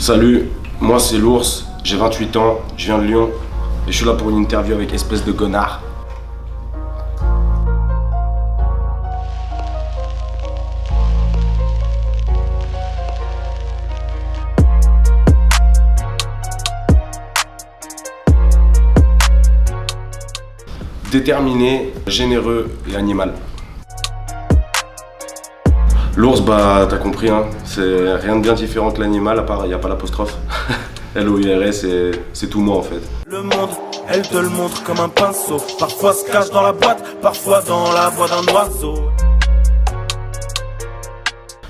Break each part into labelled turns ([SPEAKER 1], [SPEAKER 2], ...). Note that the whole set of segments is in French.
[SPEAKER 1] Salut, moi c'est l'ours, j'ai 28 ans, je viens de Lyon et je suis là pour une interview avec espèce de connard. Déterminé, généreux et animal. L'ours, bah t'as compris, hein, c'est rien de bien différent que l'animal, à part il n'y a pas l'apostrophe. L-O-U-R-S, c'est tout moi en fait.
[SPEAKER 2] Le monde, elle te le montre comme un pinceau. Parfois se cache dans la boîte, parfois dans la voix d'un oiseau.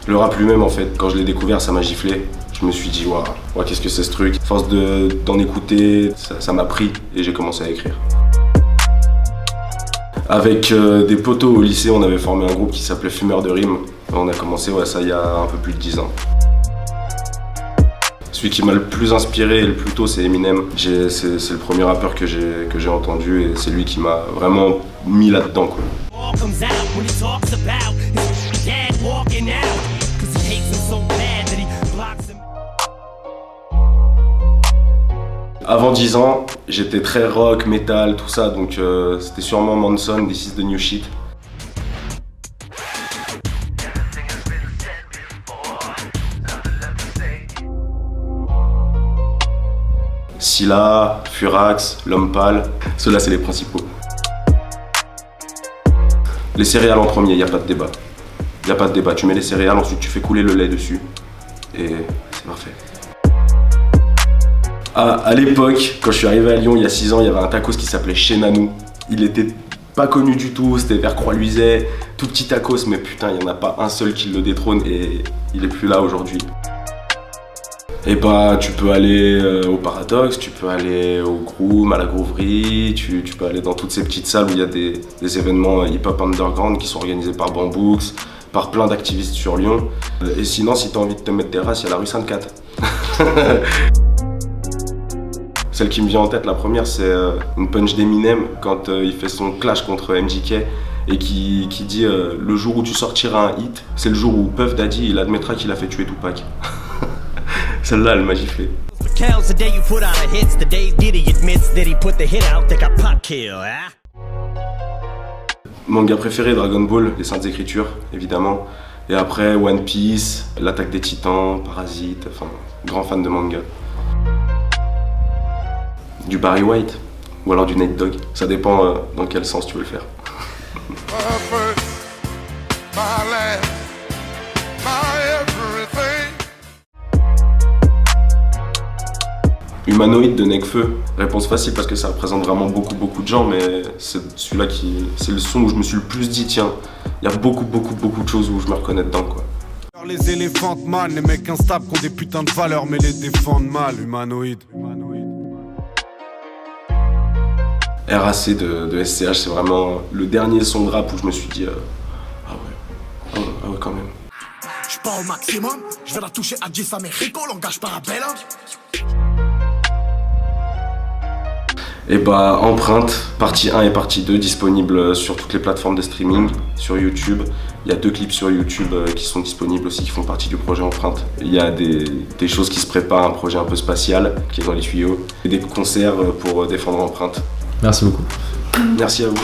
[SPEAKER 1] Le rap lui-même en fait, quand je l'ai découvert, ça m'a giflé. Je me suis dit, waouh, qu'est-ce que c'est ce truc. À force d'en écouter, ça m'a pris et j'ai commencé à écrire. Avec des potos au lycée, on avait formé un groupe qui s'appelait Fumeurs de Rimes. On a commencé ça il y a un peu plus de 10 ans. Celui qui m'a le plus inspiré et le plus tôt, c'est Eminem. C'est le premier rappeur que j'ai entendu et c'est lui qui m'a vraiment mis là-dedans, quoi. Avant 10 ans, j'étais très rock, metal, tout ça, donc c'était sûrement Manson, This is the New Shit. Scylla, Furax, L'Homme Pâle, ceux-là c'est les principaux. Les céréales en premier, il n'y a pas de débat. Il n'y a pas de débat, tu mets les céréales, ensuite tu fais couler le lait dessus et c'est parfait. À l'époque, quand je suis arrivé à Lyon il y a 6 ans, il y avait un tacos qui s'appelait Chez Nanou. Il était pas connu du tout, c'était vers Croix-Luiset, tout petit tacos, mais putain, il n'y en a pas un seul qui le détrône et il est plus là aujourd'hui. Et bah, tu peux aller au Paradoxe, tu peux aller au Groom, à la Grooverie, tu peux aller dans toutes ces petites salles où il y a des événements hip-hop underground qui sont organisés par Bambooks, par plein d'activistes sur Lyon. Et sinon, si t'as envie de te mettre des races, il y a la rue Sainte-Cat. Celle qui me vient en tête, la première, c'est une punch d'Eminem quand il fait son clash contre MJK et qui dit le jour où tu sortiras un hit, c'est le jour où Puff Daddy il admettra qu'il a fait tuer Tupac. Celle-là, elle m'a giflé. Manga préféré, Dragon Ball, les Saintes Écritures, évidemment. Et après, One Piece, L'Attaque des Titans, Parasite, enfin, grand fan de manga. Du Barry White, ou alors du Nate Dogg. Ça dépend dans quel sens tu veux le faire. Humanoïde de Nekfeu. Réponse facile parce que ça représente vraiment beaucoup de gens, mais c'est celui-là c'est le son où je me suis le plus dit, tiens, il y a beaucoup de choses où je me reconnais dedans, quoi.
[SPEAKER 3] Les éléphants man, les mecs instables qui ont des putains de valeurs mais les défendent mal, humanoïde.
[SPEAKER 1] RAC de SCH, c'est vraiment le dernier son de rap où je me suis dit ah ouais quand même.
[SPEAKER 4] Je pars au maximum, je vais la toucher à 10 Americo, langage parabelle.
[SPEAKER 1] Et bah Empreinte, partie 1 et partie 2 disponibles sur toutes les plateformes de streaming, sur YouTube. Il y a 2 clips sur YouTube qui sont disponibles aussi, qui font partie du projet Empreinte. Il y a des choses qui se préparent, un projet un peu spatial qui est dans les tuyaux, et des concerts pour défendre Empreinte.
[SPEAKER 5] Merci beaucoup.
[SPEAKER 1] Merci à vous.